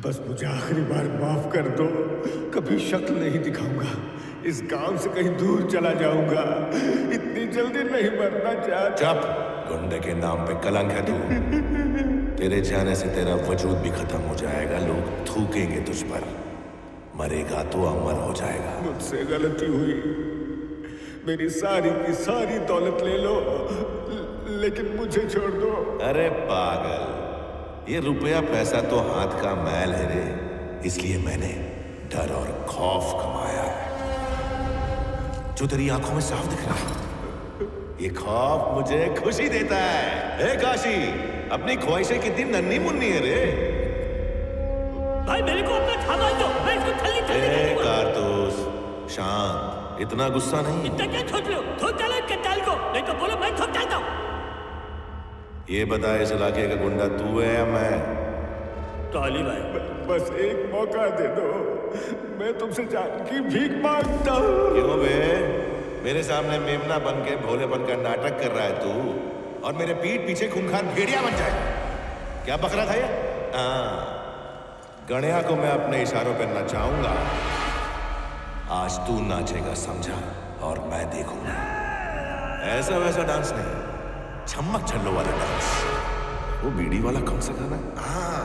बस मुझे आखिरी बार माफ कर दो। कभी शक्ल नहीं दिखाऊंगा। इस गांव से कहीं दूर चला जाऊंगा। इतनी जल्दी नहीं मरना चाहता। चुप! गुंडे के नाम पे कलंक है तू। तेरे जाने से तेरा वजूद भी खत्म हो जाएगा। लोग थूकेंगे तुझ पर। मरेगा तो अमर हो जाएगा। मुझसे गलती हुई। मेरी सारी की सारी दौलत ले लो, लेकिन मुझे छोड़ दो। अरे पागल, ये रुपया पैसा तो हाथ का मैल है रे। इसलिए मैंने डर और खौफ कमाया है, जो तेरी आंखों में साफ दिख रहा है। ये खौफ मुझे खुशी देता है। ए काशी, अपनी ख्वाहिशें कितनी नन्ही मुन्नी है रे। भाई मेरे को अपना थामा दो, मैं इसको थल्ली थल्ली कारतूस, शांत, इतना गुस्सा नहीं। इतना क्या ठोक लो? ठोक डालो इनके टाल को, नहीं तो बोलो मैं ठोक डालता हूँ। ये बता, इस इलाके का गुंडा तू है या मैं? टॉली भाई, बस एक मौका दे दो। मैं तुमसे जान की भीख मांगता हूँ। क्यों बे? मेरे सामने मेमना बन के भोलेपन का नाटक कर रहा है तू, और मेरे पीठ पीछे खूंखार भेड़िया बन जाएगा। क्या बकरा था ये? गणिया को मैं अपने इशारों पर नचाऊंगा। आज तू नाचेगा, समझा? और मैं देखूंगा। ऐसा वैसा डांस नहीं, छम्मक छल्लो वाला डांस। वो बीड़ी वाला कौन सा गाना? हाँ।